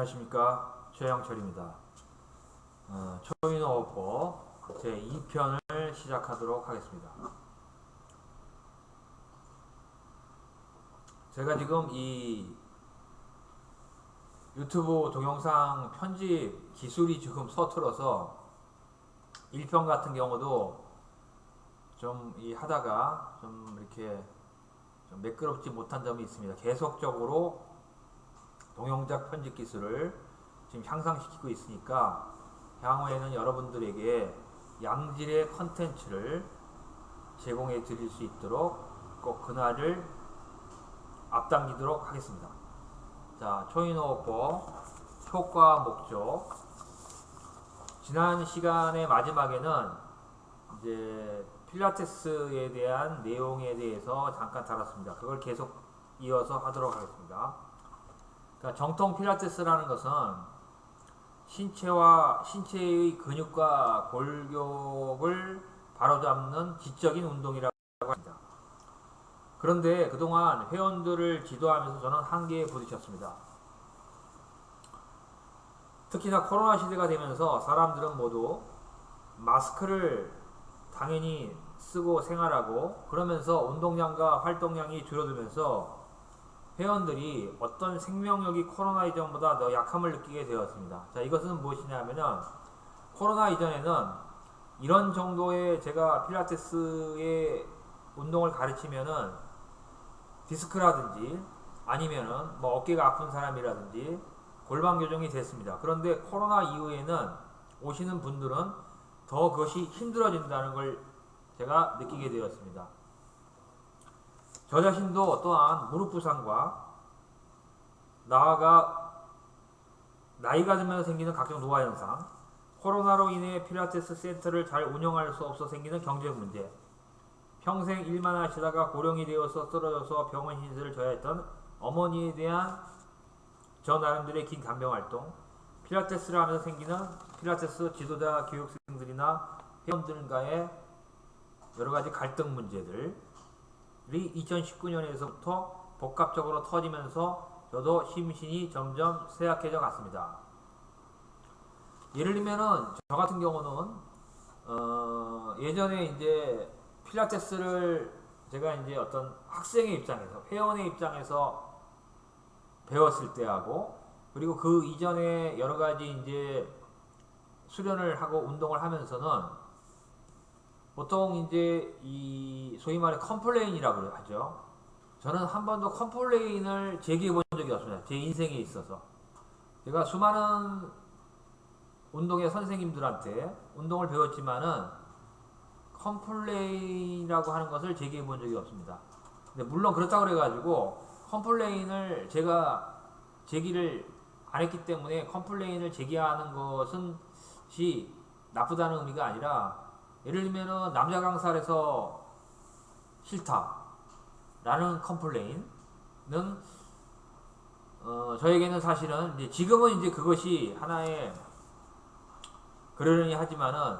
안녕하십니까, 최영철입니다. 초인호법 제2편을 시작하도록 하겠습니다. 제가 지금 이 유튜브 동영상 편집 기술이 지금 서툴어서 1편 같은 경우도 좀 하다가 좀 이렇게 좀 매끄럽지 못한 점이 있습니다. 계속적으로 동영상 편집 기술을 지금 향상시키고 있으니까 향후에는 여러분들에게 양질의 컨텐츠를 제공해 드릴 수 있도록 꼭 그날을 앞당기도록 하겠습니다. 자, 초인호법 효과 목적. 지난 시간의 마지막에는 이제 필라테스에 대한 내용에 대해서 잠깐 다뤘습니다. 그걸 계속 이어서 하도록 하겠습니다. 그러니까 정통 필라테스라는 것은 신체의 근육과 골격을 바로잡는 지적인 운동이라고 합니다. 그런데 그동안 회원들을 지도하면서 저는 한계에 부딪혔습니다. 특히나 코로나 시대가 되면서 사람들은 모두 마스크를 당연히 쓰고 생활하고, 그러면서 운동량과 활동량이 줄어들면서 회원들이 어떤 생명력이 코로나 이전보다 더 약함을 느끼게 되었습니다. 자, 이것은 무엇이냐면은 코로나 이전에는 이런 정도의 제가 필라테스의 운동을 가르치면은 디스크라든지 아니면은 뭐 어깨가 아픈 사람이라든지 골반 교정이 됐습니다. 그런데 코로나 이후에는 오시는 분들은 더 그것이 힘들어진다는 걸 제가 느끼게 되었습니다. 저 자신도 또한 무릎 부상과 나이가 들면서 생기는 각종 노화 현상, 코로나로 인해 필라테스 센터를 잘 운영할 수 없어 생기는 경제 문제, 평생 일만 하시다가 고령이 되어서 쓰러져서 병원 신세를 져야 했던 어머니에 대한 저 나름대로의 긴 간병 활동, 필라테스를 하면서 생기는 필라테스 지도자 교육생들이나 회원들과의 여러가지 갈등 문제들, 2019년에서부터 복합적으로 터지면서 저도 심신이 점점 쇠약해져 갔습니다. 예를 들면은 저 같은 경우는 예전에 이제 필라테스를 제가 이제 어떤 학생의 입장에서, 회원의 입장에서 배웠을 때하고, 그리고 그 이전에 여러 가지 이제 수련을 하고 운동을 하면서는 보통 이제 이 소위 말해 컴플레인이라고 하죠. 저는 한 번도 컴플레인을 제기해 본 적이 없습니다. 제 인생에 있어서. 제가 수많은 운동의 선생님들한테 운동을 배웠지만은 컴플레인이라고 하는 것을 제기해 본 적이 없습니다. 근데 물론 그렇다고 그래가지고 컴플레인을 제가 제기를 안 했기 때문에 컴플레인을 제기하는 것은 나쁘다는 의미가 아니라, 예를 들면은 남자 강사에서 싫다 라는 컴플레인은 저에게는 사실은 이제 지금은 이제 그것이 하나의 그러려니 하지만은,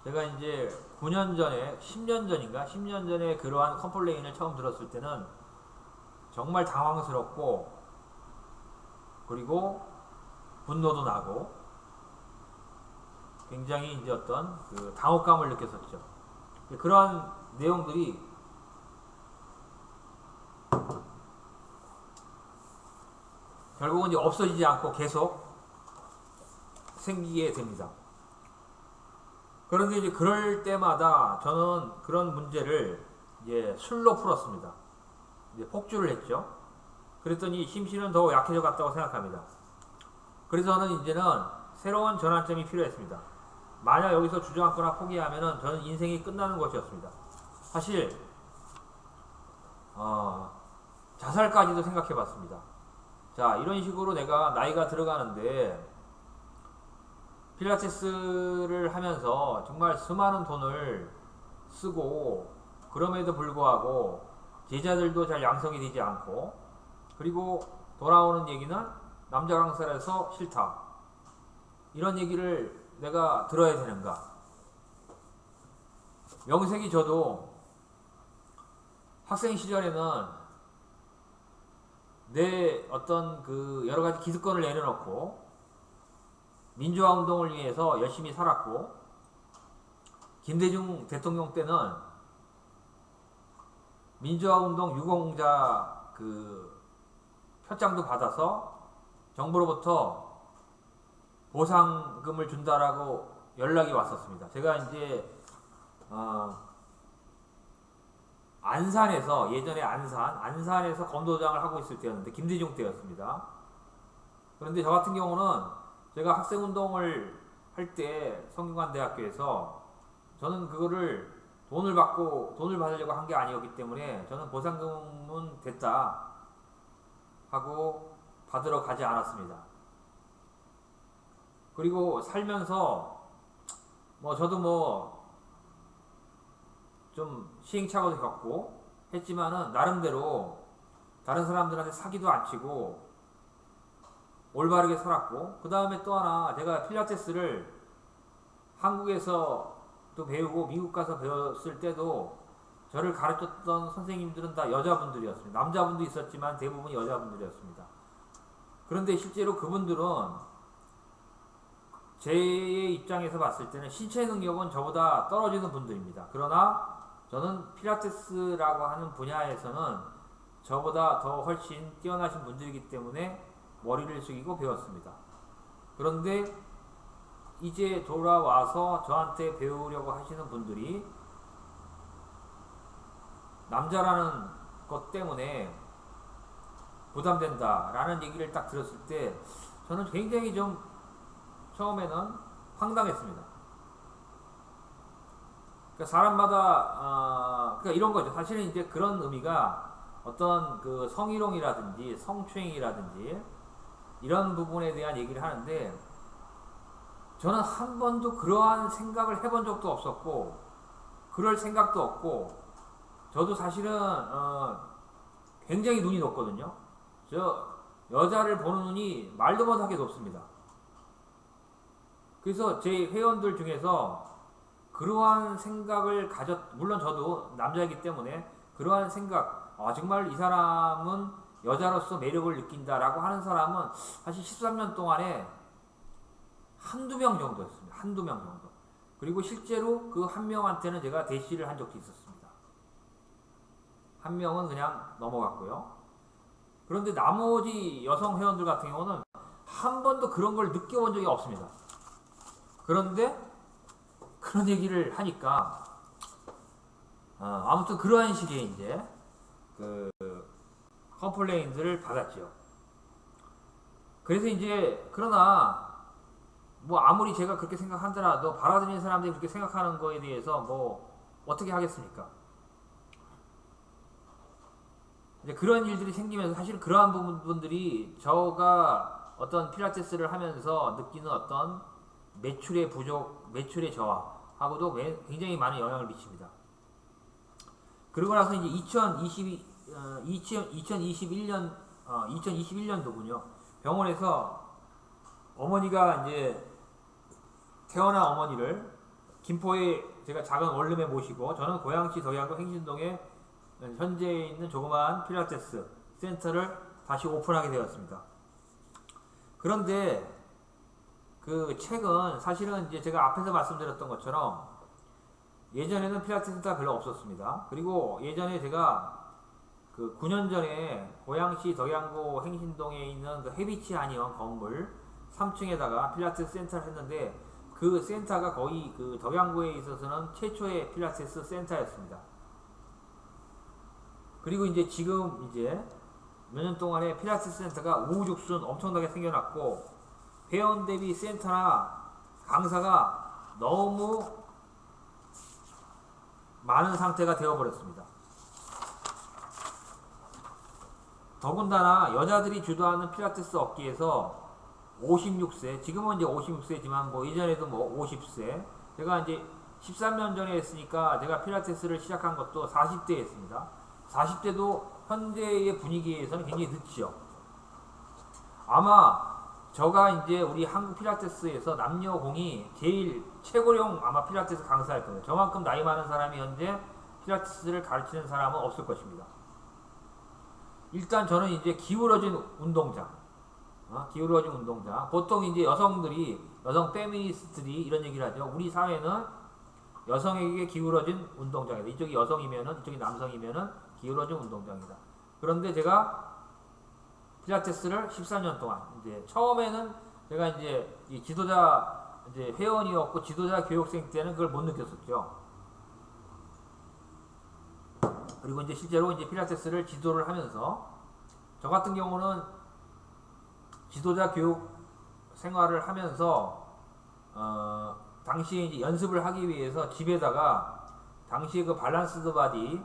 제가 이제 9년 전에 10년 전에 그러한 컴플레인을 처음 들었을 때는 정말 당황스럽고, 그리고 분노도 나고 굉장히 이제 어떤 그 당혹감을 느꼈었죠. 그러한 내용들이 결국은 이제 없어지지 않고 계속 생기게 됩니다. 그런데 이제 그럴 때마다 저는 그런 문제를 이제 술로 풀었습니다. 이제 폭주를 했죠. 그랬더니 심신은 더 약해져 갔다고 생각합니다. 그래서 저는 이제는 새로운 전환점이 필요했습니다. 만약 여기서 주저앉거나 포기하면은 저는 인생이 끝나는 것이었습니다. 사실 자살까지도 생각해 봤습니다. 자, 이런 식으로 내가 나이가 들어가는데 필라테스를 하면서 정말 수많은 돈을 쓰고, 그럼에도 불구하고 제자들도 잘 양성이 되지 않고, 그리고 돌아오는 얘기는 남자 강사라서 싫다, 이런 얘기를 내가 들어야 되는가. 명색이 저도 학생 시절에는 내 어떤 그 여러 가지 기득권을 내려놓고 민주화 운동을 위해서 열심히 살았고, 김대중 대통령 때는 민주화 운동 유공자 그 표장도 받아서 정부로부터 보상금을 준다라고 연락이 왔었습니다. 제가 이제 안산에서, 예전에 안산에서 검도장을 하고 있을 때였는데, 김대중 때였습니다. 그런데 저 같은 경우는 제가 학생운동을 할 때 성균관대학교에서 저는 그거를 돈을 받으려고 한 게 아니었기 때문에 저는 보상금은 됐다 하고 받으러 가지 않았습니다. 그리고 살면서 저도 좀 시행착오도 겪고 했지만은 나름대로 다른 사람들한테 사기도 안 치고 올바르게 살았고, 그 다음에 또 하나, 제가 필라테스를 한국에서 또 배우고 미국 가서 배웠을 때도 저를 가르쳤던 선생님들은 다 여자분들이었습니다. 남자분도 있었지만 대부분이 여자분들이었습니다. 그런데 실제로 그분들은 제 입장에서 봤을 때는 신체 능력은 저보다 떨어지는 분들입니다. 그러나 저는 필라테스라고 하는 분야에서는 저보다 더 훨씬 뛰어나신 분들이기 때문에 머리를 숙이고 배웠습니다. 그런데 이제 돌아와서 저한테 배우려고 하시는 분들이 남자라는 것 때문에 부담된다라는 얘기를 딱 들었을 때 저는 굉장히 좀 처음에는 황당했습니다. 그러니까 사람마다 그러니까 이런 거죠. 사실은 이제 그런 의미가 어떤 그 성희롱이라든지 성추행이라든지 이런 부분에 대한 얘기를 하는데, 저는 한 번도 그러한 생각을 해본 적도 없었고 그럴 생각도 없고, 저도 사실은 굉장히 눈이 높거든요. 저 여자를 보는 눈이 말도 못하게 높습니다. 그래서 제 회원들 중에서 그러한 생각을 물론 저도 남자이기 때문에 그러한 생각, 정말 이 사람은 여자로서 매력을 느낀다라고 하는 사람은 사실 13년 동안에 한두 명 정도였습니다. 한두 명 정도. 그리고 실제로 그 한 명한테는 제가 대시를 한 적도 있었습니다. 한 명은 그냥 넘어갔고요. 그런데 나머지 여성 회원들 같은 경우는 한 번도 그런 걸 느껴본 적이 없습니다. 그런데 그런 얘기를 하니까 아무튼 그러한 식의 이제 그 컴플레인들을 받았죠. 그래서 이제 그러나 아무리 제가 그렇게 생각하더라도 받아들이는 사람들이 그렇게 생각하는 거에 대해서 어떻게 하겠습니까? 이제 그런 일들이 생기면서 사실 그러한 부분들이 저가 어떤 필라테스를 하면서 느끼는 어떤 매출의 부족, 매출의 저하하고도 굉장히 많은 영향을 미칩니다. 그러고 나서 이제 2021년도군요. 병원에서 어머니가 이제 태어난 어머니를 김포에 제가 작은 원룸에 모시고, 저는 고양시 덕양구 행신동에 현재 있는 조그마한 필라테스 센터를 다시 오픈하게 되었습니다. 그런데 그 책은 사실은 이제 제가 앞에서 말씀드렸던 것처럼 예전에는 필라테스 센터가 별로 없었습니다. 그리고 예전에 제가 그 9년 전에 고양시 덕양구 행신동에 있는 그 해비치 한의원 건물 3층에다가 필라테스 센터를 했는데, 그 센터가 거의 그 덕양구에 있어서는 최초의 필라테스 센터였습니다. 그리고 이제 지금 이제 몇 년 동안에 필라테스 센터가 우후죽순 엄청나게 생겨났고, 회원 대비 센터나 강사가 너무 많은 상태가 되어버렸습니다. 더군다나 여자들이 주도하는 필라테스 업계에서 56세, 지금은 이제 56세지만 이전에도 50세, 제가 이제 13년 전에 했으니까 제가 필라테스를 시작한 것도 40대에 했습니다. 40대도 현재의 분위기에서는 굉장히 늦죠. 아마 저가 이제 우리 한국 필라테스에서 남녀공이 제일 최고령 아마 필라테스 강사일 거예요. 저만큼 나이 많은 사람이 현재 필라테스를 가르치는 사람은 없을 것입니다. 일단 저는 이제 기울어진 운동장, 기울어진 운동장. 보통 이제 여성들이, 여성 페미니스트들이 이런 얘기를 하죠. 우리 사회는 여성에게 기울어진 운동장이다. 이쪽이 여성이면은, 이쪽이 남성이면은 기울어진 운동장이다. 그런데 제가 필라테스를 14년 동안, 이제 처음에는 제가 이제 이 지도자 이제 회원이었고 지도자 교육생 때는 그걸 못 느꼈었죠. 그리고 이제 실제로 이제 필라테스를 지도를 하면서 저 같은 경우는 지도자 교육 생활을 하면서 당시에 이제 연습을 하기 위해서 집에다가 당시에 그 밸런스드 바디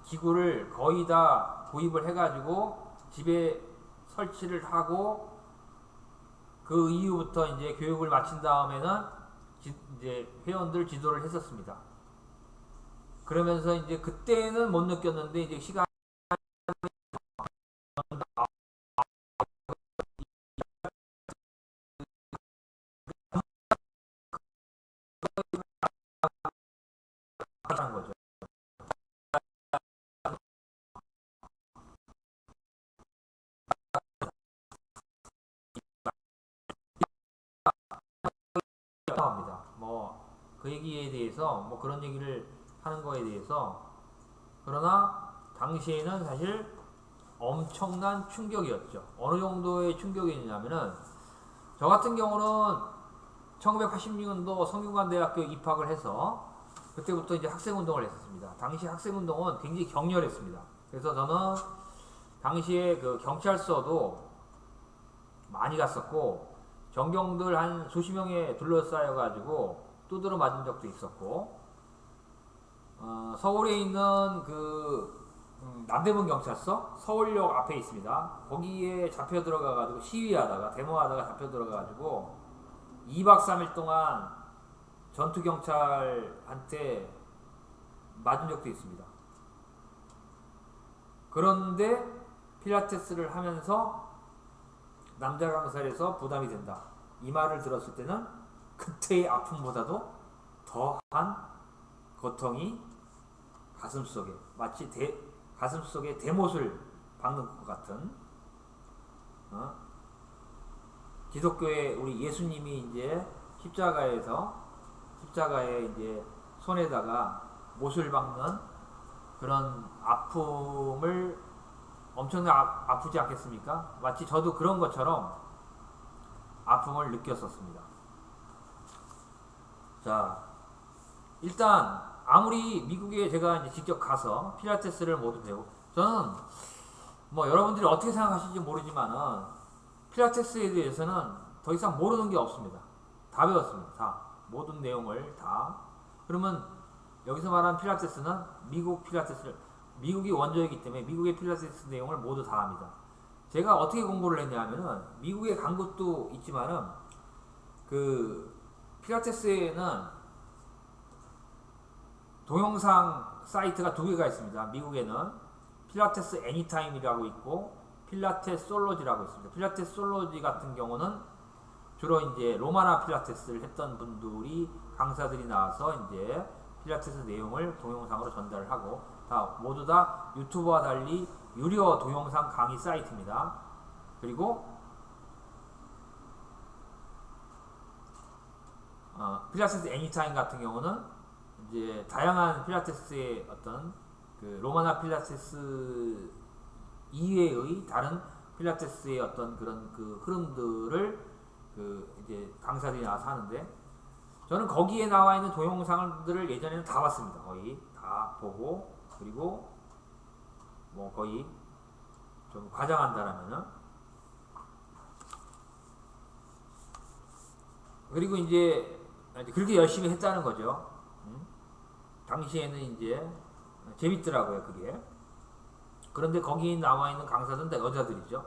기구를 거의 다 구입을 해가지고 집에 설치를 하고 그 이후부터 이제 교육을 마친 다음에는 이제 회원들 지도를 했었습니다. 그러면서 이제 그때는 못 느꼈는데 이제 시간 하는 거죠. 합니다. 뭐 그 얘기에 대해서 뭐 그런 얘기를 하는 거에 대해서 그러나 당시에는 사실 엄청난 충격이었죠. 어느 정도의 충격이냐면은 저 같은 경우는 1986년도 성균관대학교 입학을 해서 그때부터 이제 학생운동을 했었습니다. 당시 학생운동은 굉장히 격렬했습니다. 그래서 저는 당시에 그 경찰서도 많이 갔었고 전경들 한 수십 명에 둘러싸여 가지고 두드러 맞은 적도 있었고 서울에 있는 그 남대문 경찰서 서울역 앞에 있습니다. 거기에 잡혀 들어가 가지고 시위하다가 데모하다가 잡혀 들어가 가지고 2박 3일 동안 전투 경찰한테 맞은 적도 있습니다. 그런데 필라테스를 하면서 남자 강사에서 부담이 된다. 이 말을 들었을 때는 그때의 아픔보다도 더한 고통이 가슴속에 마치 가슴속에 대못을 박는 것 같은 기독교의 우리 예수님이 이제 십자가에 이제 손에다가 못을 박는 그런 아픔을 엄청나게 아프지 않겠습니까? 마치 저도 그런 것처럼 아픔을 느꼈었습니다. 자, 일단 아무리 미국에 제가 이제 직접 가서 필라테스를 모두 배우고 저는 뭐 여러분들이 어떻게 생각하실지 모르지만은 필라테스에 대해서는 더 이상 모르는 게 없습니다. 다 배웠습니다. 다 모든 내용을 다. 그러면 여기서 말하는 필라테스는 미국이 원조이기 때문에 미국의 필라테스 내용을 모두 다 합니다. 제가 어떻게 공부를 했냐면은 미국에 간 것도 있지만은 그 필라테스에는 동영상 사이트가 두 개가 있습니다. 미국에는 필라테스 애니타임이라고 있고 필라테스 솔로지라고 있습니다. 필라테스 솔로지 같은 경우는 주로 이제 로마나 필라테스를 했던 분들이 강사들이 나와서 이제 필라테스 내용을 동영상으로 전달을 하고 모두 다 유튜브와 달리 유료 동영상 강의 사이트입니다. 그리고 필라테스 애니타임 같은 경우는 이제 다양한 필라테스의 어떤 그 로마나 필라테스 이외의 다른 필라테스의 어떤 그런 그 흐름들을 그 이제 강사들이 나와서 하는데 저는 거기에 나와 있는 동영상들을 예전에는 다 봤습니다. 거의 다 보고 그리고 뭐 거의 좀 과장한다라면은 그리고 이제 그렇게 열심히 했다는 거죠. 당시에는 이제 재밌더라고요, 그게. 그런데 거기 나와 있는 강사들은 다 여자들이죠.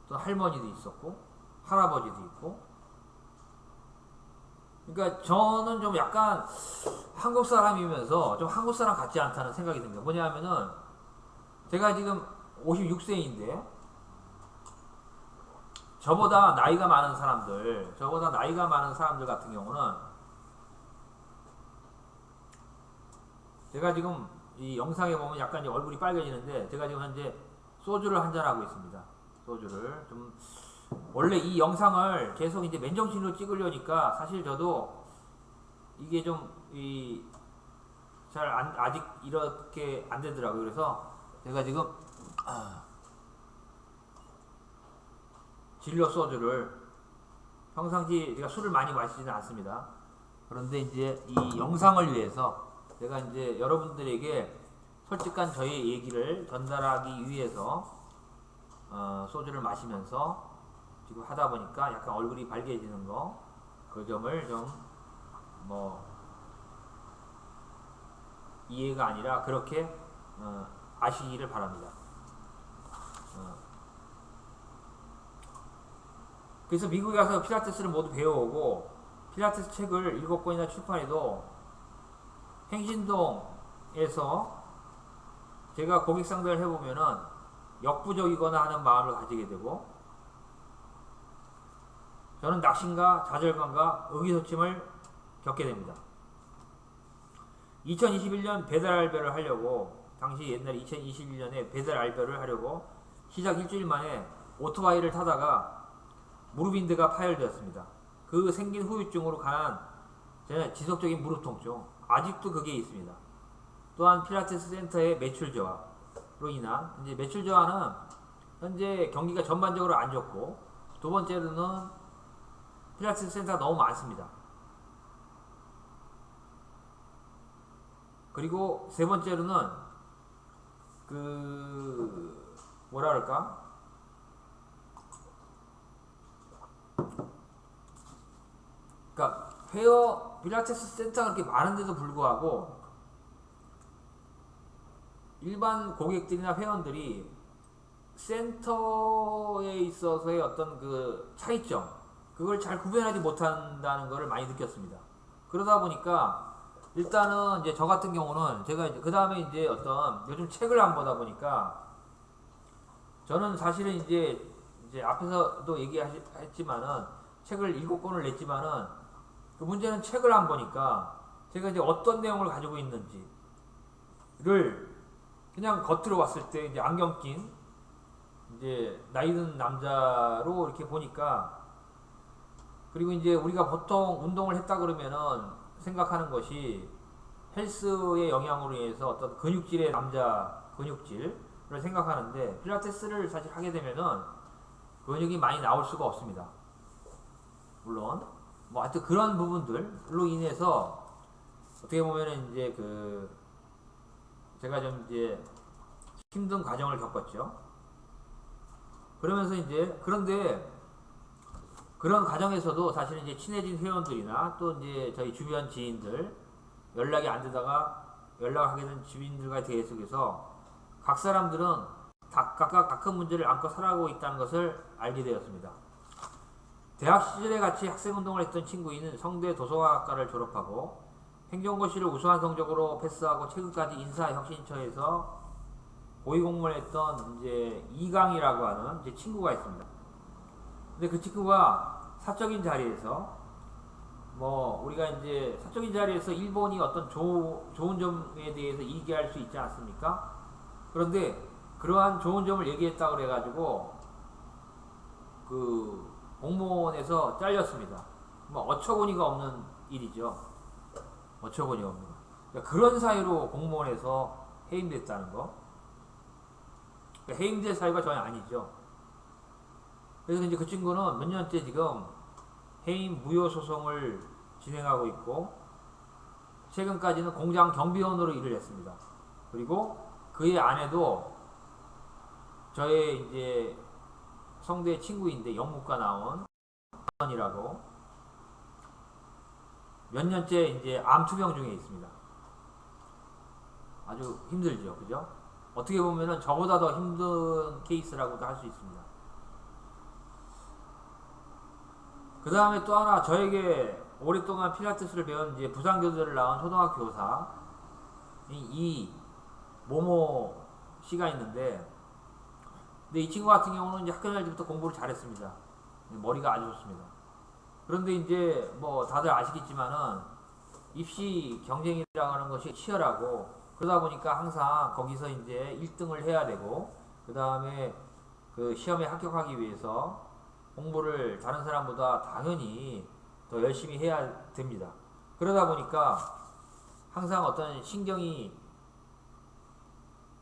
또 할머니도 있었고, 할아버지도 있고. 그러니까 저는 좀 약간 한국 사람이면서 좀 한국 사람 같지 않다는 생각이 듭니다. 뭐냐면은 제가 지금 56세인데 저보다 나이가 많은 사람들 같은 경우는 제가 지금 이 영상에 보면 약간 얼굴이 빨개지는데 제가 지금 현재 소주를 한잔하고 있습니다. 소주를 좀 원래 이 영상을 계속 이제 맨정신으로 찍으려니까 사실 저도 이게 좀 아직 이렇게 안 되더라고요. 그래서 제가 지금 진로 소주를 평상시 제가 술을 많이 마시지는 않습니다. 그런데 이제 이 영상을 위해서 제가 이제 여러분들에게 솔직한 저의 얘기를 전달하기 위해서 소주를 마시면서 지금 하다 보니까 약간 얼굴이 밝게지는 거, 그 점을 좀 뭐 이해가 아니라 그렇게 아시기를 바랍니다. 그래서 미국에 가서 필라테스를 모두 배워오고 필라테스 책을 7권이나 출판해도 행신동에서 제가 고객 상대를 해보면은 역부족이거나 하는 마음을 가지게 되고 저는 낙심과 좌절감과 의기소침을 겪게 됩니다. 2021년 배달 알바를 하려고 당시 옛날에 2021년에 배달 알바를 하려고 시작 일주일 만에 오토바이를 타다가 무릎인대가 파열되었습니다. 그 생긴 후유증으로 간한 지속적인 무릎 통증 아직도 그게 있습니다. 또한 필라테스 센터의 매출 저하로 인한 이제 매출 저하는 현재 경기가 전반적으로 안 좋고 두 번째로는 필라테스 센터가 너무 많습니다. 그리고 세 번째로는 뭐라 그럴까? 그러니까 필라테스 센터가 그렇게 많은데도 불구하고 일반 고객들이나 회원들이 센터에 있어서의 어떤 그 차이점 그걸 잘 구별하지 못한다는 것을 많이 느꼈습니다. 그러다 보니까 일단은 이제 저 같은 경우는 제가 이제 그 다음에 이제 어떤 요즘 책을 안 보다 보니까 저는 사실은 이제 앞에서도 얘기했지만은 책을 7권을 냈지만은 그 문제는 책을 안 보니까 제가 이제 어떤 내용을 가지고 있는지를 그냥 겉으로 봤을 때 이제 안경 낀 이제 나이 든 남자로 이렇게 보니까 그리고 이제 우리가 보통 운동을 했다 그러면은 생각하는 것이 헬스의 영향으로 인해서 어떤 근육질의 남자 근육질을 생각하는데 필라테스를 사실 하게 되면은 근육이 많이 나올 수가 없습니다. 물론 뭐 하여튼 그런 부분들로 인해서 어떻게 보면은 이제 제가 좀 이제 힘든 과정을 겪었죠. 그러면서 이제 그런데 그런 과정에서도 사실은 이제 친해진 회원들이나 또 이제 저희 주변 지인들 연락이 안 되다가 연락을 하게 된 주민들과 대해 속에서 각 사람들은 각각 다 큰 문제를 안고 살아가고 있다는 것을 알게 되었습니다. 대학 시절에 같이 학생운동을 했던 친구인 성대 도서관학과를 졸업하고 행정고시를 우수한 성적으로 패스하고 최근까지 인사혁신처에서 고위공무원을 했던 이제 이강이라고 하는 제 친구가 있습니다. 근데 그 친구가 사적인 자리에서 우리가 이제 사적인 자리에서 일본이 어떤 좋은 점에 대해서 얘기할 수 있지 않습니까? 그런데 그러한 좋은 점을 얘기했다고 그래가지고 그 공무원에서 잘렸습니다. 어처구니가 없는 일이죠. 어처구니가 없는 거. 그러니까 그런 사유로 공무원에서 해임됐다는 거. 그러니까 해임될 사유가 전혀 아니죠. 그래서 이제 그 친구는 몇 년째 지금 해임 무효 소송을 진행하고 있고 최근까지는 공장 경비원으로 일을 했습니다. 그리고 그의 아내도 저의 이제 성대 친구인데 영문과 나온 이라고 몇 년째 이제 암 투병 중에 있습니다. 아주 힘들죠, 그죠? 어떻게 보면은 저보다 더 힘든 케이스라고도 할 수 있습니다. 그 다음에 또 하나 저에게 오랫동안 필라테스를 배운 이제 부산교대를 나온 초등학교 교사 이 모모 씨가 있는데 근데 이 친구 같은 경우는 이제 학교 다닐 때부터 공부를 잘했습니다. 머리가 아주 좋습니다. 그런데 이제 다들 아시겠지만은 입시 경쟁이라고 하는 것이 치열하고 그러다 보니까 항상 거기서 이제 1등을 해야 되고 그 다음에 그 시험에 합격하기 위해서 공부를 다른 사람보다 당연히 더 열심히 해야 됩니다. 그러다 보니까 항상 어떤 신경이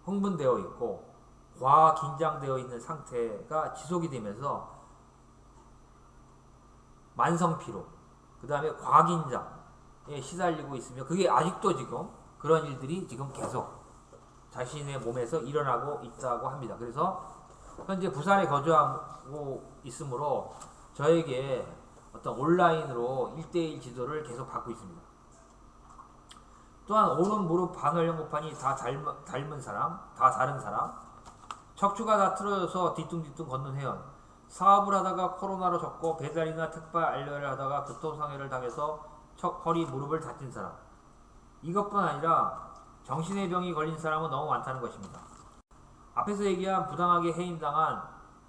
흥분되어 있고 과 긴장되어 있는 상태가 지속이 되면서 만성피로, 그 다음에 과긴장에 시달리고 있으며 그게 아직도 지금 그런 일들이 지금 계속 자신의 몸에서 일어나고 있다고 합니다. 그래서 현재 부산에 거주하고 있으므로 저에게 어떤 온라인으로 1대1 지도를 계속 받고 있습니다. 또한 오른 무릎 반월 연고판이 다 닮은 사람, 다 다른 사람, 척추가 다 틀어져서 뒤뚱뒤뚱 걷는 회원, 사업을 하다가 코로나로 접고 배달이나 택배 알려를 하다가 교통상해를 당해서 허리 무릎을 다친 사람, 이것뿐 아니라 정신의 병이 걸린 사람은 너무 많다는 것입니다. 앞에서 얘기한 부당하게 해임당한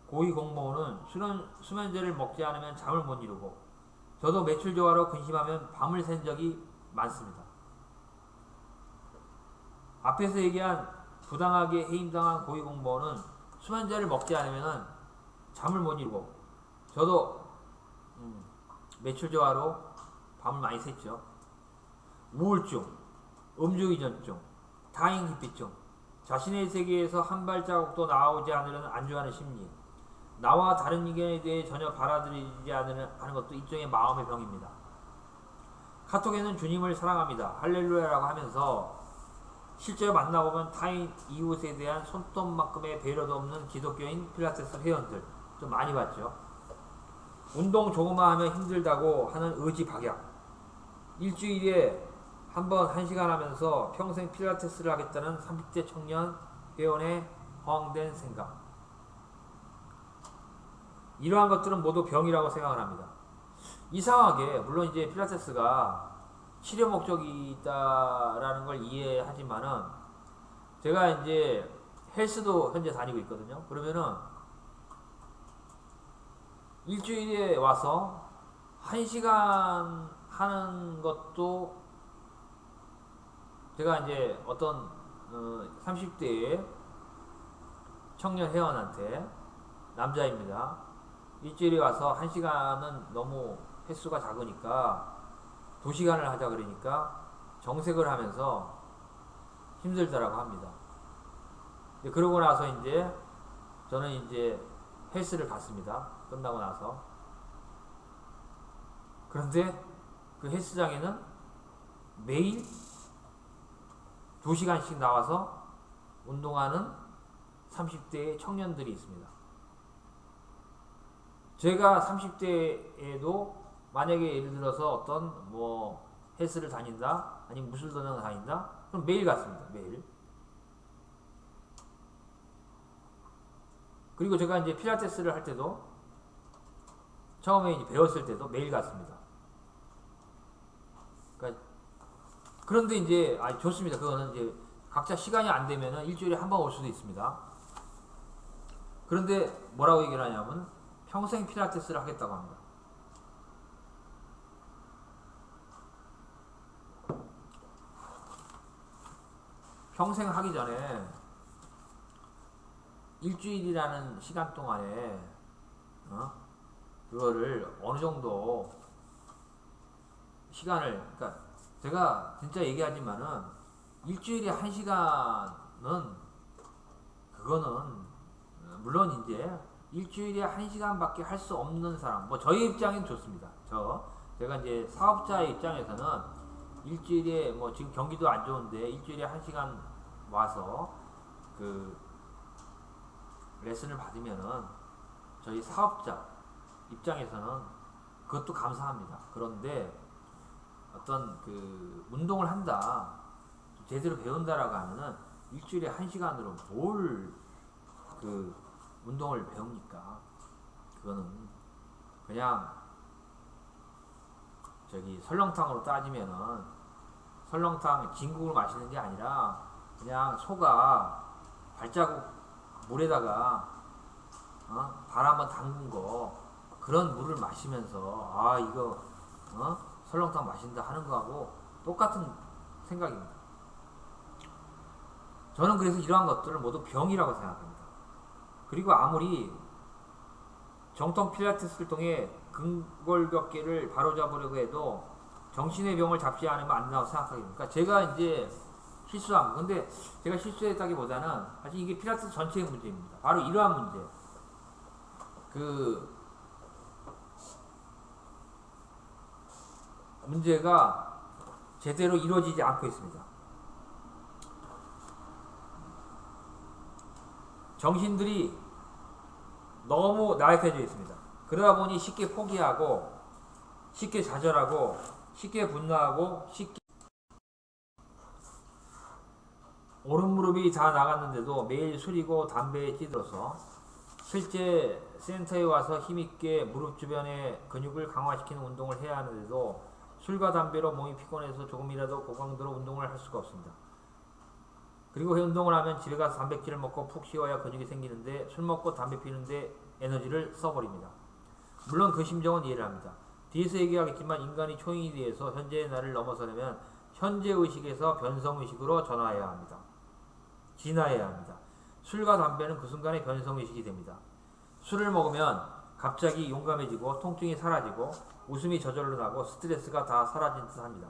고위 공무원은 수면제를 먹지 않으면 잠을 못 이루고 저도 매출 저하로 근심하면 밤을 샌 적이 많습니다. 앞에서 얘기한 부당하게 해임당한 고위 공무원은 수면제를 먹지 않으면 잠을 못 이루고 저도 매출 저하로 밤을 많이 샜죠. 우울증, 음주의존증, 다행기피증, 자신의 세계에서 한 발자국도 나오지 않으려는 안주하는 심리, 나와 다른 의견에 대해 전혀 받아들이지 않는 것도 일종의 마음의 병입니다. 카톡에는 주님을 사랑합니다, 할렐루야라고 하면서 실제로 만나보면 타인 이웃에 대한 손톱만큼의 배려도 없는 기독교인 필라테스 회원들 좀 많이 봤죠. 운동 조금만 하면 힘들다고 하는 의지 박약, 일주일에 한 번 1시간 하면서 평생 필라테스를 하겠다는 30대 청년 회원의 허황된 생각, 이러한 것들은 모두 병이라고 생각을 합니다. 이상하게 물론 이제 필라테스가 치료 목적이 있다라는 걸 이해하지만은 제가 이제 헬스도 현재 다니고 있거든요. 그러면은 일주일에 와서 1시간 하는 것도 제가 이제 어떤 30대의 청년 회원한테, 남자입니다, 일주일에 와서 1시간은 너무 횟수가 작으니까 2시간을 하자 그러니까 정색을 하면서 힘들다라고 합니다. 그러고 나서 이제 저는 이제 헬스를 갔습니다. 끝나고 나서. 그런데 그 헬스장에는 매일 2시간씩 나와서 운동하는 30대의 청년들이 있습니다. 제가 30대에도 만약에 예를 들어서 어떤 뭐 헬스를 다닌다, 아니면 무술도장을 다닌다, 그럼 매일 갔습니다. 매일. 그리고 제가 이제 필라테스를 할 때도 처음에 이제 배웠을 때도 매일 갔습니다. 그러니까 그런데 이제 좋습니다. 그거는 이제 각자 시간이 안 되면은 일주일에 한 번 올 수도 있습니다. 그런데 뭐라고 얘기를 하냐면 평생 필라테스를 하겠다고 합니다. 평생 하기 전에 일주일이라는 시간 동안에 그거를 어느 정도 시간을, 그러니까 제가 진짜 얘기하지만은 일주일에 1시간은 그거는 물론 이제 일주일에 1시간밖에 할 수 없는 사람, 뭐 저희 입장엔 좋습니다. 제가 이제 사업자의 입장에서는 일주일에 뭐 지금 경기도 안 좋은데 일주일에 1시간 와서 그 레슨을 받으면은 저희 사업자 입장에서는 그것도 감사합니다. 그런데 어떤 그 운동을 한다, 제대로 배운다라고 하면은 일주일에 1시간으로 뭘 그 운동을 배웁니까? 그거는 그냥 저기 설렁탕으로 따지면은 설렁탕 진국을 마시는 게 아니라 그냥 소가 발자국 물에다가 발 한번 담근 거, 그런 물을 마시면서 이거 설렁탕 마신다 하는 거하고 똑같은 생각입니다. 저는 그래서 이러한 것들을 모두 병이라고 생각합니다. 그리고 아무리 정통 필라테스를 통해 근골격계를 바로잡으려고 해도 정신의 병을 잡지 않으면 안 나온다고 생각합니다. 제가 이제 실수한 거. 근데 제가 실수했다기보다는 사실 이게 필라테스 전체의 문제입니다. 바로 이러한 문제. 그 문제가 제대로 이루어지지 않고 있습니다. 정신들이 너무 나약해져 있습니다. 그러다 보니 쉽게 포기하고 쉽게 좌절하고 쉽게 분노하고 쉽게 오른 무릎이 다 나갔는데도 매일 술이고 담배에 찌들어서 실제 센터에 와서 힘있게 무릎 주변의 근육을 강화시키는 운동을 해야 하는데도 술과 담배로 몸이 피곤해서 조금이라도 고강도로 운동을 할 수가 없습니다. 그리고 운동을 하면 집에 가서 단백질을 먹고 푹 쉬어야 근육이 생기는데 술 먹고 담배 피는데 에너지를 써버립니다. 물론 그 심정은 이해를 합니다. 뒤에서 얘기하겠지만 인간이 초인이 되어서 현재의 나를 넘어서려면 현재의식에서 변성의식으로 전화해야 합니다. 진화해야 합니다. 술과 담배는 그 순간에 변성의식이 됩니다. 술을 먹으면 갑자기 용감해지고 통증이 사라지고 웃음이 저절로 나고 스트레스가 다 사라진 듯 합니다.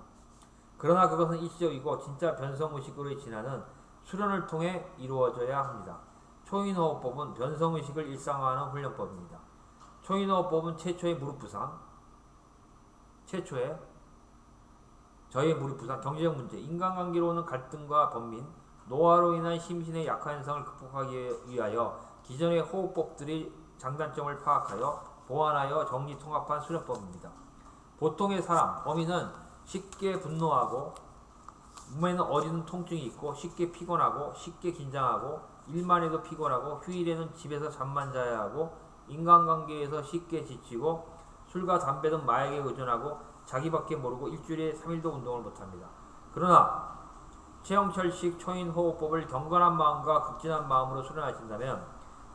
그러나 그것은 일시적이고 진짜 변성의식으로의 진화는 수련을 통해 이루어져야 합니다. 초인호흡법은 변성의식을 일상화하는 훈련법입니다. 초인호흡법은 최초의 무릎 부상, 저의 무릎 부상, 경제적 문제, 인간관계로 오는 갈등과 번민, 노화로 인한 심신의 약화 현상을 극복하기 위하여 기존의 호흡법들의 장단점을 파악하여 보완하여 정리 통합한 수련법입니다. 보통의 사람, 범인은 쉽게 분노하고 몸에는 어디든 통증이 있고 쉽게 피곤하고 쉽게 긴장하고 일만 해도 피곤하고 휴일에는 집에서 잠만 자야 하고 인간관계에서 쉽게 지치고 술과 담배 등 마약에 의존하고 자기밖에 모르고 일주일에 3일도 운동을 못합니다. 그러나 최영철식 초인호흡법을 경건한 마음과 극진한 마음으로 수련하신다면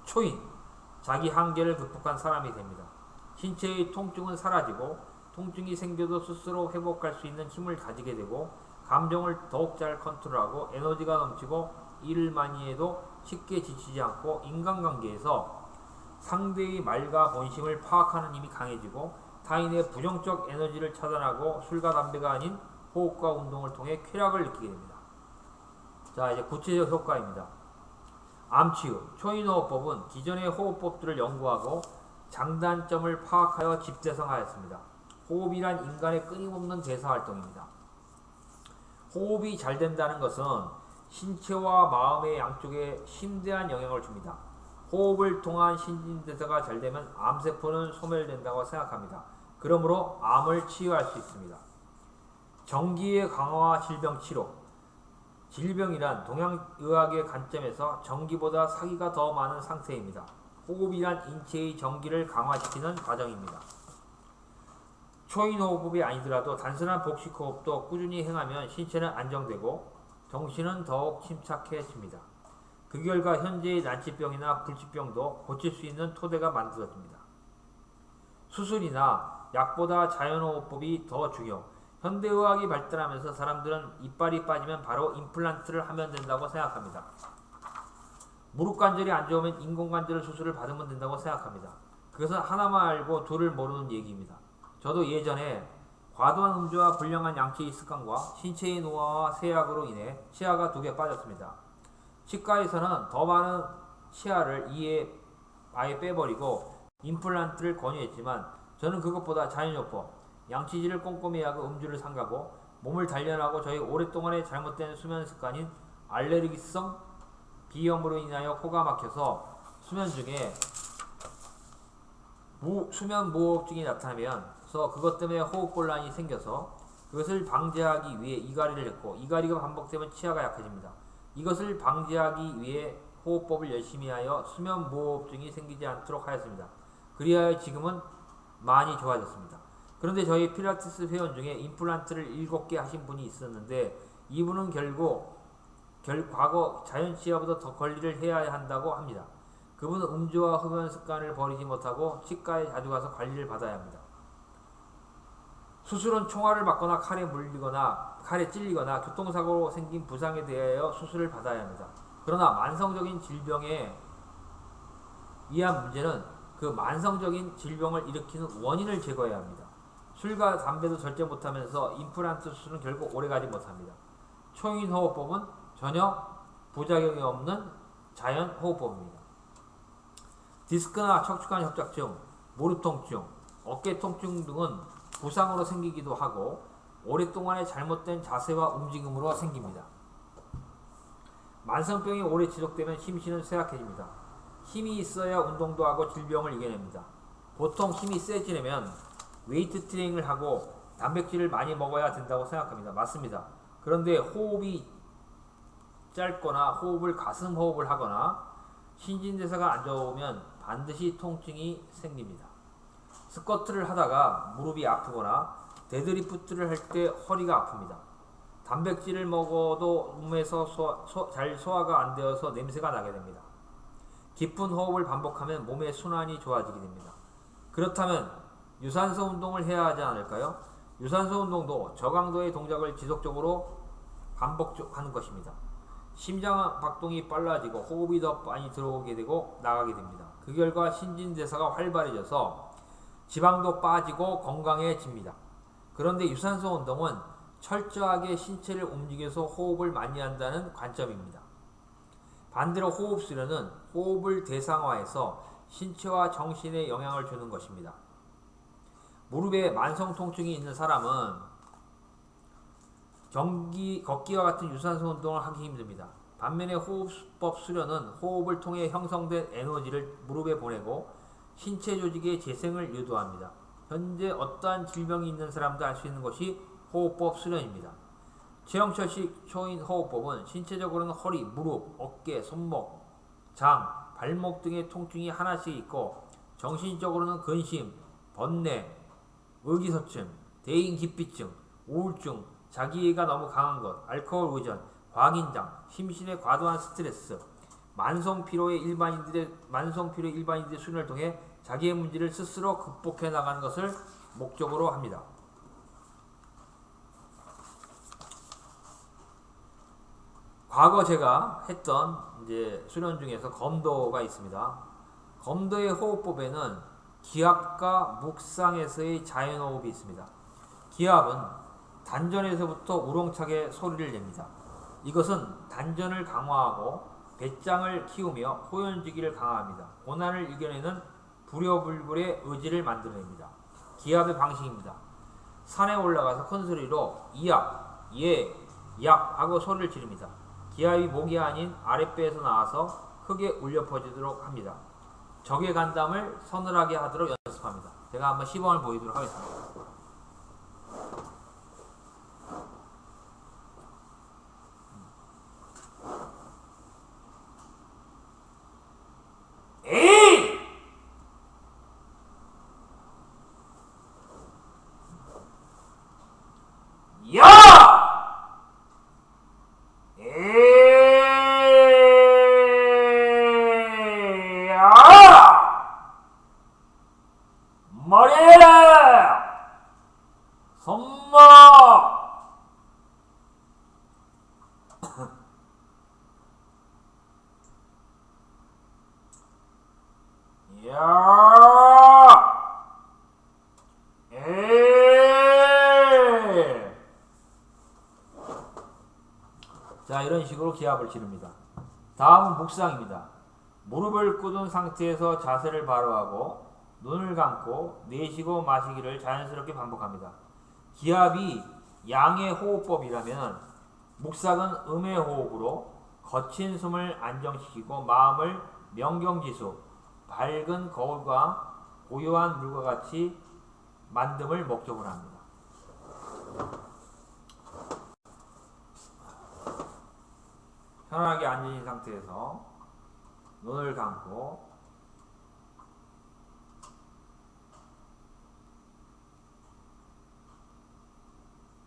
초인, 자기 한계를 극복한 사람이 됩니다. 신체의 통증은 사라지고 통증이 생겨도 스스로 회복할 수 있는 힘을 가지게 되고 감정을 더욱 잘 컨트롤하고 에너지가 넘치고 일을 많이 해도 쉽게 지치지 않고 인간관계에서 상대의 말과 본심을 파악하는 힘이 강해지고 타인의 부정적 에너지를 차단하고 술과 담배가 아닌 호흡과 운동을 통해 쾌락을 느끼게 됩니다. 자, 이제 구체적 효과입니다. 암치유, 초인호흡법은 기존의 호흡법들을 연구하고 장단점을 파악하여 집대성하였습니다. 호흡이란 인간의 끊임없는 대사활동입니다. 호흡이 잘 된다는 것은 신체와 마음의 양쪽에 심대한 영향을 줍니다. 호흡을 통한 신진대사가 잘 되면 암세포는 소멸된다고 생각합니다. 그러므로 암을 치유할 수 있습니다. 정기의 강화와 질병 치료. 질병이란 동양의학의 관점에서 정기보다 사기가 더 많은 상태입니다. 호흡이란 인체의 정기를 강화시키는 과정입니다. 초인호흡법이 아니더라도 단순한 복식호흡도 꾸준히 행하면 신체는 안정되고 정신은 더욱 침착해집니다. 그 결과 현재의 난치병이나 불치병도 고칠 수 있는 토대가 만들어집니다. 수술이나 약보다 자연호흡법이 더 중요. 현대의학이 발달하면서 사람들은 이빨이 빠지면 바로 임플란트를 하면 된다고 생각합니다. 무릎관절이 안 좋으면 인공관절 수술을 받으면 된다고 생각합니다. 그것은 하나만 알고 둘을 모르는 얘기입니다. 저도 예전에 과도한 음주와 불량한 양치의 습관과 신체의 노화와 세약으로 인해 치아가 2개 빠졌습니다. 치과에서는 더 많은 치아를 아예 빼버리고 임플란트를 권유했지만 저는 그것보다 자연요법, 양치질을 꼼꼼히 하고 음주를 삼가고 몸을 단련하고 저희 오랫동안의 잘못된 수면 습관인 알레르기성 비염으로 인하여 코가 막혀서 수면 중에 수면 무호흡증이 나타나면서 그것 때문에 호흡곤란이 생겨서 그것을 방지하기 위해 이갈이를 했고 이갈이가 반복되면 치아가 약해집니다. 이것을 방지하기 위해 호흡법을 열심히 하여 수면 무호흡증이 생기지 않도록 하였습니다. 그리하여 지금은 많이 좋아졌습니다. 그런데 저희 필라테스 회원 중에 임플란트를 7개 하신 분이 있었는데 이분은 과거 자연치아보다 더 관리를 해야 한다고 합니다. 그분은 음주와 흡연 습관을 버리지 못하고 치과에 자주 가서 관리를 받아야 합니다. 수술은 총알을 맞거나 칼에 찔리거나 교통사고로 생긴 부상에 대하여 수술을 받아야 합니다. 그러나 만성적인 질병에 이한 문제는 그 만성적인 질병을 일으키는 원인을 제거해야 합니다. 술과 담배도 절제 못하면서 임플란트 수술은 결국 오래가지 못합니다. 초인호흡법은 전혀 부작용이 없는 자연호흡법입니다. 디스크나 척추관 협착증, 무릎 통증, 어깨 통증 등은 부상으로 생기기도 하고 오랫동안의 잘못된 자세와 움직임으로 생깁니다. 만성병이 오래 지속되면 심신은 쇠약해집니다. 힘이 있어야 운동도 하고 질병을 이겨냅니다. 보통 힘이 세지려면 웨이트 트레이닝을 하고 단백질을 많이 먹어야 된다고 생각합니다. 맞습니다. 그런데 호흡이 짧거나 호흡을 가슴 호흡을 하거나 신진대사가 안 좋으면 반드시 통증이 생깁니다. 스쿼트를 하다가 무릎이 아프거나 데드리프트를 할 때 허리가 아픕니다. 단백질을 먹어도 몸에서 잘 소화가 안 되어서 냄새가 나게 됩니다. 깊은 호흡을 반복하면 몸의 순환이 좋아지게 됩니다. 그렇다면 유산소 운동을 해야 하지 않을까요? 유산소 운동도 저강도의 동작을 지속적으로 반복하는 것입니다. 심장 박동이 빨라지고 호흡이 더 많이 들어오게 되고 나가게 됩니다. 그 결과 신진대사가 활발해져서 지방도 빠지고 건강해집니다. 그런데 유산소 운동은 철저하게 신체를 움직여서 호흡을 많이 한다는 관점입니다. 반대로 호흡 수련은 호흡을 대상화해서 신체와 정신에 영향을 주는 것입니다. 무릎에 만성 통증이 있는 사람은 걷기와 같은 유산소 운동을 하기 힘듭니다. 반면에 호흡법 수련은 호흡을 통해 형성된 에너지를 무릎에 보내고 신체 조직의 재생을 유도합니다. 현재 어떠한 질병이 있는 사람도 할 수 있는 것이 호흡법 수련입니다. 최영철식 초인호흡법은 신체적으로는 허리, 무릎, 어깨, 손목, 장, 발목 등의 통증이 하나씩 있고 정신적으로는 근심, 번뇌, 의기소침, 대인기피증, 우울증, 자기애가 너무 강한 것, 알코올 의존, 과긴장, 심신의 과도한 스트레스, 만성피로의 일반인들의 수련을 통해 자기의 문제를 스스로 극복해 나가는 것을 목적으로 합니다. 과거 제가 했던 수련 중에서 검도가 있습니다. 검도의 호흡법에는 기압과 묵상에서의 자연호흡이 있습니다. 기압은 단전에서부터 우렁차게 소리를 냅니다. 이것은 단전을 강화하고 배짱을 키우며 호연지기를 강화합니다. 고난을 이겨내는 불효불굴의 의지를 만들어냅니다. 기압의 방식입니다. 산에 올라가서 큰 소리로 이압, 예, 얍 하고 소리를 지릅니다. 기압이 목이 아닌 아랫배에서 나와서 크게 울려 퍼지도록 합니다. 적의 간담을 서늘하게 하도록 연습합니다. 제가 한번 시범을 보이도록 하겠습니다. 에이! 야! 머리, 손목, 자, 이런 식으로 기압을 지릅니다. 다음은 묵상입니다. 무릎을 꿇은 상태에서 자세를 바로 하고 눈을 감고 내쉬고 마시기를 자연스럽게 반복합니다. 기압이 양의 호흡법이라면 묵상은 음의 호흡으로 거친 숨을 안정시키고 마음을 명경지수, 밝은 거울과 고요한 물과 같이 만듦을 목적으로 합니다. 편하게 앉으신 상태에서 눈을 감고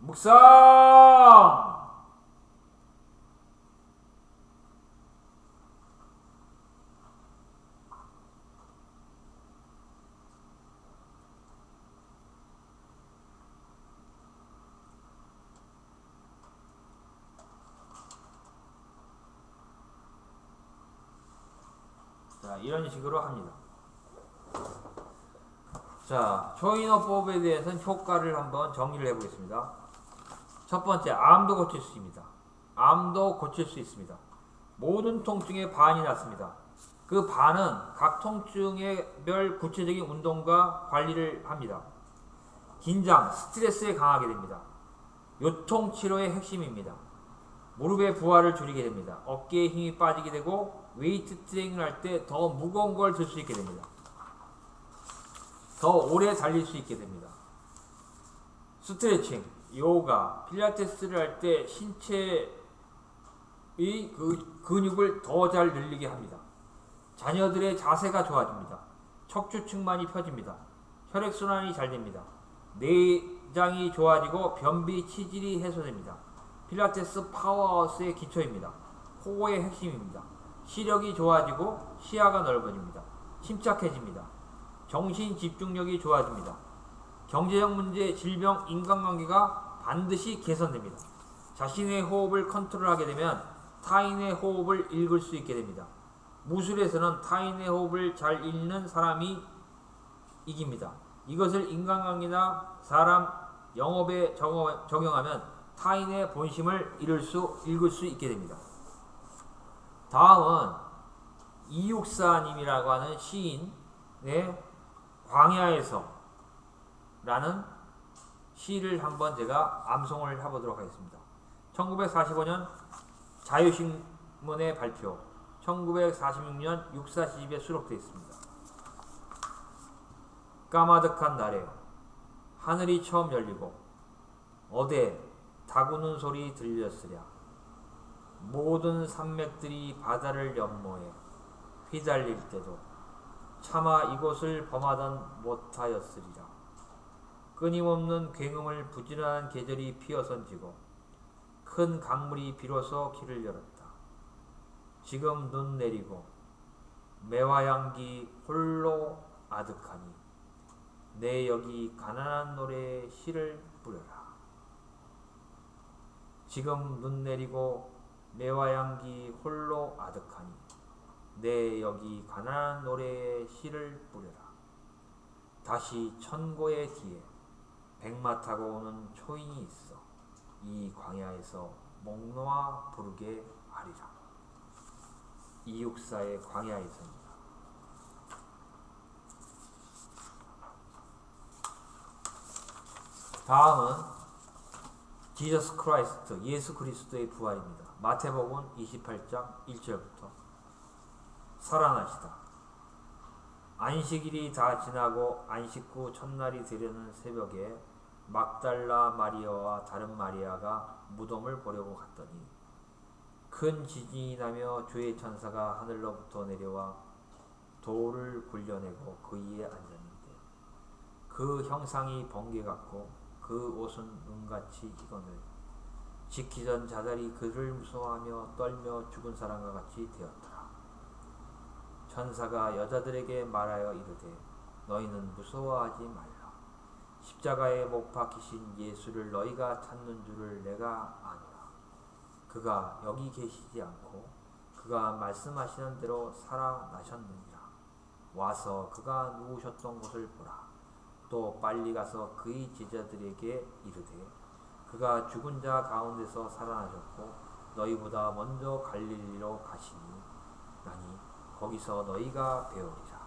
묵상! 자, 이런 식으로 합니다. 자, 조인어법에 대해서는 효과를 한번 정리를 해보겠습니다. 첫 번째, 암도 고칠 수 있습니다. 암도 고칠 수 있습니다. 모든 통증의 반이 낫습니다. 그 반은 각 통증의 별 구체적인 운동과 관리를 합니다. 긴장, 스트레스에 강하게 됩니다. 요통치료의 핵심입니다. 무릎의 부하를 줄이게 됩니다. 어깨에 힘이 빠지게 되고 웨이트 트레이닝을 할 때 더 무거운 걸 들 수 있게 됩니다. 더 오래 달릴 수 있게 됩니다. 스트레칭, 요가, 필라테스를 할 때 신체의 그 근육을 더 잘 늘리게 합니다. 자녀들의 자세가 좋아집니다. 척추측만이 펴집니다. 혈액순환이 잘 됩니다. 내장이 좋아지고 변비 치질이 해소됩니다. 필라테스 파워하우스의 기초입니다. 코어의 핵심입니다. 시력이 좋아지고 시야가 넓어집니다. 침착해집니다. 정신 집중력이 좋아집니다. 경제적 문제, 질병, 인간관계가 반드시 개선됩니다. 자신의 호흡을 컨트롤하게 되면 타인의 호흡을 읽을 수 있게 됩니다. 무술에서는 타인의 호흡을 잘 읽는 사람이 이깁니다. 이것을 인간관계나 사람 영업에 적용하면 타인의 본심을 읽을 수 있게 됩니다. 다음은 이육사님이라고 하는 시인의 광야에서 라는 시를 한번 제가 암송을 해보도록 하겠습니다. 1945년 자유신문의 발표, 1946년 육사시집에 수록되어 있습니다. 까마득한 날에 하늘이 처음 열리고 어대 다구는 소리 들렸으랴. 모든 산맥들이 바다를 연모해 휘달릴 때도 차마 이곳을 범하던 못하였으리라. 끊임없는 굉음을 부지런한 계절이 피어선지고 큰 강물이 비로소 길을 열었다. 지금 눈 내리고 매화향기 홀로 아득하니 내 여기 가난한 노래에 시를 뿌려라. 지금 눈 내리고 매화향기 홀로 아득하니 내 여기 가난한 노래에 시를 뿌려라. 다시 천고의 뒤에 백마 타고 오는 초인이 있어 이 광야에서 목 놓아 부르게 하리라. 이육사의 광야에서입니다. 다음은 지저스 크라이스트, 예수 그리스도의 부활입니다. 마태복음 28장 1절부터 살아나시다. 안식일이 다 지나고 안식 후 첫날이 되려는 새벽에 막달라 마리아와 다른 마리아가 무덤을 보려고 갔더니 큰 지진이 나며 주의 천사가 하늘로부터 내려와 돌을 굴려내고 그 위에 앉았는데 그 형상이 번개 같고 그 옷은 눈같이 희건을 지키던 자들이 그를 무서워하며 떨며 죽은 사람과 같이 되었더라. 천사가 여자들에게 말하여 이르되 너희는 무서워하지 말라. 십자가에 못 박히신 예수를 너희가 찾는 줄을 내가 아노라. 그가 여기 계시지 않고 그가 말씀하시는 대로 살아나셨느니라. 와서 그가 누우셨던 곳을 보라. 또 빨리 가서 그의 제자들에게 이르되 그가 죽은 자 가운데서 살아나셨고 너희보다 먼저 갈릴리로 가시니 나니 거기서 너희가 배우리라.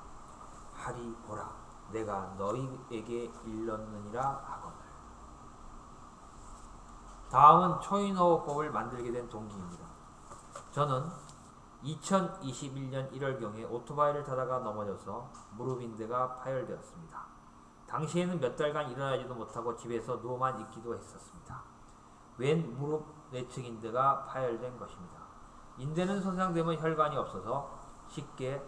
하리 보라 내가 너희에게 일렀느니라 하거늘. 다음은 초인호흡법을 만들게 된 동기입니다. 저는 2021년 1월경에 오토바이를 타다가 넘어져서 무릎 인대가 파열되었습니다. 당시에는 몇 달간 일어나지도 못하고 집에서 누워만 있기도 했었습니다. 왼 무릎 내측 인대가 파열된 것입니다. 인대는 손상되면 혈관이 없어서 쉽게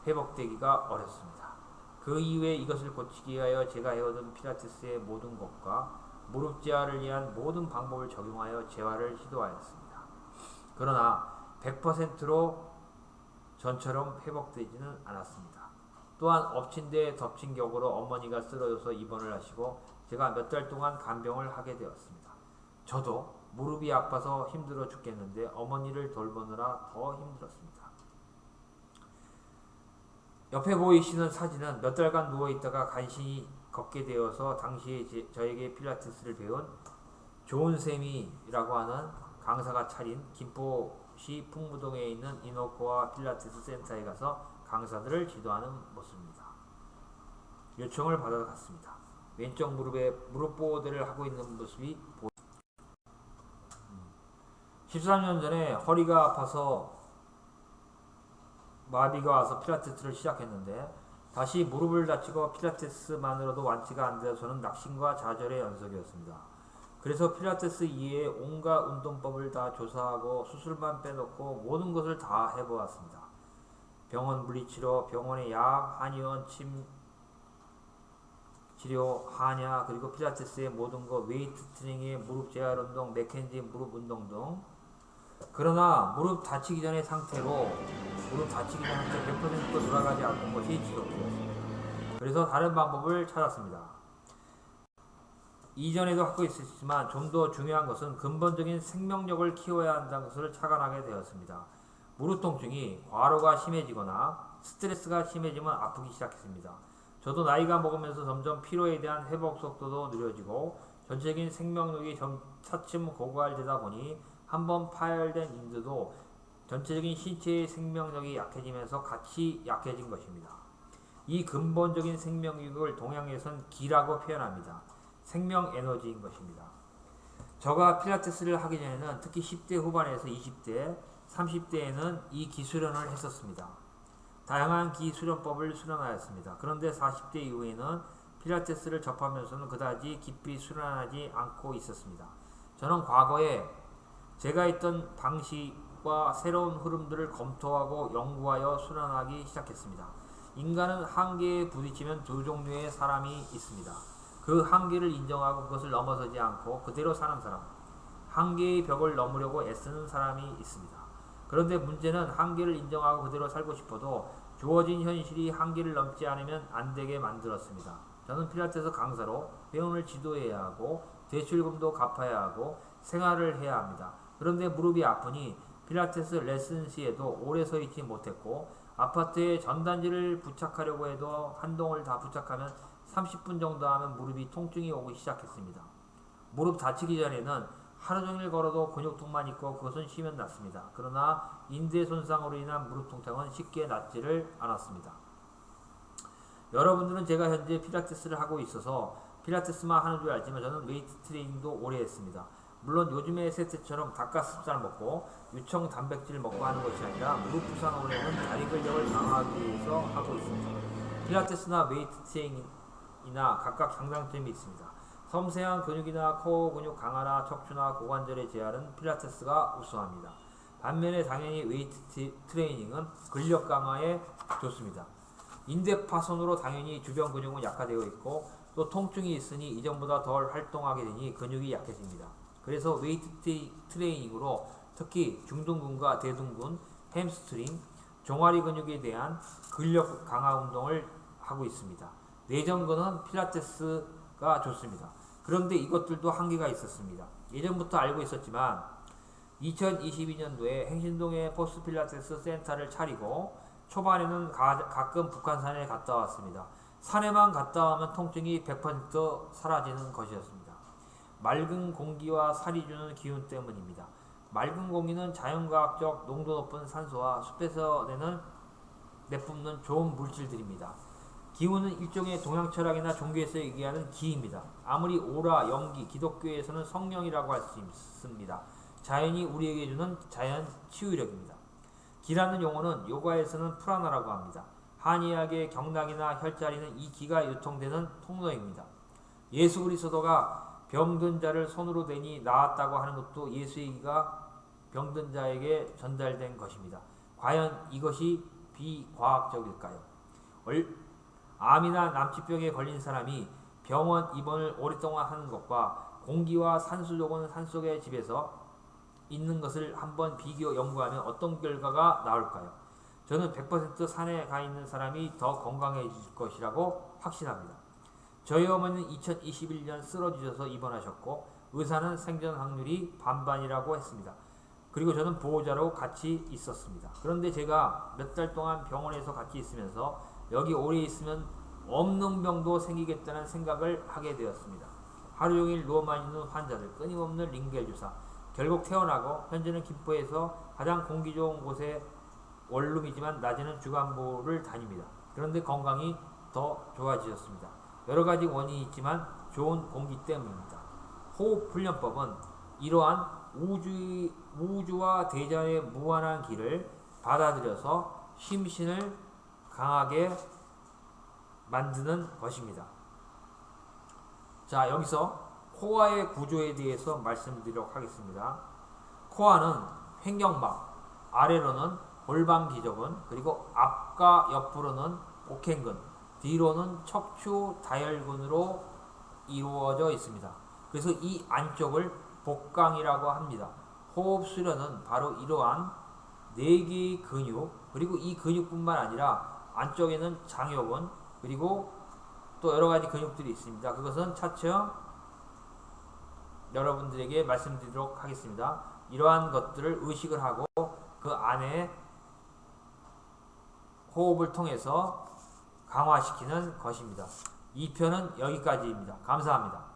회복되기가 어렵습니다. 그 이후에 이것을 고치기 위하여 제가 해오던 필라테스의 모든 것과 무릎 재활을 위한 모든 방법을 적용하여 재활을 시도하였습니다. 그러나 100%로 전처럼 회복되지는 않았습니다. 또한 엎친 데 덮친 격으로 어머니가 쓰러져서 입원을 하시고 제가 몇 달 동안 간병을 하게 되었습니다. 저도 무릎이 아파서 힘들어 죽겠는데 어머니를 돌보느라 더 힘들었습니다. 옆에 보이시는 사진은 몇 달간 누워있다가 간신히 걷게 되어서 당시에 저에게 필라테스를 배운 조은쌤이라고 하는 강사가 차린 김포시 풍무동에 있는 이너코아 필라테스 센터에 가서 강사들을 지도하는 모습입니다. 요청을 받아 갔습니다. 왼쪽 무릎에 무릎 보호대를 하고 있는 모습이 13년 전에 허리가 아파서 마비가 와서 필라테스를 시작했는데 다시 무릎을 다치고 필라테스만으로도 완치가 안 되어 저는 낙심과 좌절의 연속이었습니다. 그래서 필라테스 이외에 온갖 운동법을 다 조사하고 수술만 빼놓고 모든 것을 다 해보았습니다. 병원 물리치료, 병원의 약, 한의원 침 치료, 한야, 그리고 필라테스의 모든 것, 웨이트 트레이닝의 무릎 재활 운동, 맥켄지 무릎 운동 등. 그러나 무릎 다치기 전의 상태로 무릎 다치기 전 상태 100% 돌아가지 않는 것이 지속되었습니다. 그래서 다른 방법을 찾았습니다. 이전에도 하고 있었지만 좀 더 중요한 것은 근본적인 생명력을 키워야 한다는 것을 착안하게 되었습니다. 무릎 통증이 과로가 심해지거나 스트레스가 심해지면 아프기 시작했습니다. 저도 나이가 먹으면서 점점 피로에 대한 회복 속도도 느려지고 전체적인 생명력이 차츰 고갈되다 보니 한번 파열된 인두도 전체적인 신체의 생명력이 약해지면서 같이 약해진 것입니다. 이 근본적인 생명력을 동양에선 기라고 표현합니다. 생명 에너지인 것입니다. 저가 필라테스를 하기 전에는 특히 10대 후반에서 20대, 30대에는 이 기수련을 했었습니다. 다양한 기수련법을 수련하였습니다. 그런데 40대 이후에는 필라테스를 접하면서는 그다지 깊이 수련하지 않고 있었습니다. 저는 과거에 제가 있던 방식과 새로운 흐름들을 검토하고 연구하여 수련하기 시작했습니다. 인간은 한계에 부딪히면 두 종류의 사람이 있습니다. 그 한계를 인정하고 그것을 넘어서지 않고 그대로 사는 사람, 한계의 벽을 넘으려고 애쓰는 사람이 있습니다. 그런데 문제는 한계를 인정하고 그대로 살고 싶어도 주어진 현실이 한계를 넘지 않으면 안 되게 만들었습니다. 저는 필라테스 강사로 회원을 지도해야 하고 대출금도 갚아야 하고 생활을 해야 합니다. 그런데 무릎이 아프니 필라테스 레슨 시에도 오래 서 있지 못했고 아파트에 전단지를 부착하려고 해도 한동을 다 부착하면 30분 정도 하면 무릎이 통증이 오기 시작했습니다. 무릎 다치기 전에는 하루 종일 걸어도 근육통만 있고 그것은 쉬면 낫습니다. 그러나 인대 손상으로 인한 무릎 통증은 쉽게 낫지를 않았습니다. 여러분들은 제가 현재 필라테스를 하고 있어서 필라테스만 하는 줄 알지만 저는 웨이트 트레이닝도 오래 했습니다. 물론 요즘의 세트처럼 닭가슴살 먹고 유청 단백질 먹고 하는 것이 아니라 무릎 부상 후에는 다리 근력을 강화하기 위해서 하고 있습니다. 필라테스나 웨이트 트레이닝이나 각각 장단점이 있습니다. 섬세한 근육이나 코어 근육 강화나 척추나 고관절의 재활은 필라테스가 우수합니다. 반면에 당연히 웨이트 트레이닝은 근력 강화에 좋습니다. 인대 파손으로 당연히 주변 근육은 약화되어 있고 또 통증이 있으니 이전보다 덜 활동하게 되니 근육이 약해집니다. 그래서 웨이트 트레이닝으로 특히 중둔근과 대둔근, 햄스트링, 종아리 근육에 대한 근력 강화 운동을 하고 있습니다. 내전근은 필라테스가 좋습니다. 그런데 이것들도 한계가 있었습니다. 예전부터 알고 있었지만 2022년도에 행신동에 포스 필라테스 센터를 차리고 초반에는 가끔 북한산에 갔다 왔습니다. 산에만 갔다 오면 통증이 100% 사라지는 것이었습니다. 맑은 공기와 살이 주는 기운 때문입니다. 맑은 공기는 자연과학적 농도 높은 산소와 숲에서 내뿜는 좋은 물질들입니다. 기운은 일종의 동양 철학이나 종교에서 얘기하는 기입니다. 아무리 오라, 영기, 기독교에서는 성령이라고 할 수 있습니다. 자연이 우리에게 주는 자연 치유력입니다. 기라는 용어는 요가에서는 프라나라고 합니다. 한의학의 경락이나 혈자리는 이 기가 유통되는 통로입니다. 예수 그리스도가 병든 자를 손으로 대니 나았다고 하는 것도 예수의 기가 병든 자에게 전달된 것입니다. 과연 이것이 비과학적일까요? 암이나 남치병에 걸린 사람이 병원 입원을 오랫동안 하는 것과 공기와 산소 좋은 산속의 집에서 있는 것을 한번 비교 연구하면 어떤 결과가 나올까요? 저는 100% 산에 가 있는 사람이 더 건강해질 것이라고 확신합니다. 저희 어머니는 2021년 쓰러지셔서 입원하셨고 의사는 생존 확률이 반반이라고 했습니다. 그리고 저는 보호자로 같이 있었습니다. 그런데 제가 몇 달 동안 병원에서 같이 있으면서 여기 오래 있으면 없는 병도 생기겠다는 생각을 하게 되었습니다. 하루 종일 누워만 있는 환자들, 끊임없는 링겔 주사. 결국 퇴원하고 현재는 김포에서 가장 공기 좋은 곳에 원룸이지만 낮에는 주간보를 다닙니다. 그런데 건강이 더 좋아지셨습니다. 여러 가지 원인이 있지만 좋은 공기 때문입니다. 호흡훈련법은 이러한 우주와 대자의 무한한 길을 받아들여서 심신을 강하게 만드는 것입니다. 자, 여기서 코아의 구조에 대해서 말씀드리도록 하겠습니다. 코아는 횡격막, 아래로는 골반 기저근, 그리고 앞과 옆으로는 복행근, 뒤로는 척추 다혈근으로 이루어져 있습니다. 그래서 이 안쪽을 복강이라고 합니다. 호흡 수련은 바로 이러한 4개의 근육, 그리고 이 근육뿐만 아니라 안쪽에는 장요근, 그리고 또 여러가지 근육들이 있습니다. 그것은 차츰 여러분들에게 말씀드리도록 하겠습니다. 이러한 것들을 의식을 하고 그 안에 호흡을 통해서 강화시키는 것입니다. 이 편은 여기까지입니다. 감사합니다.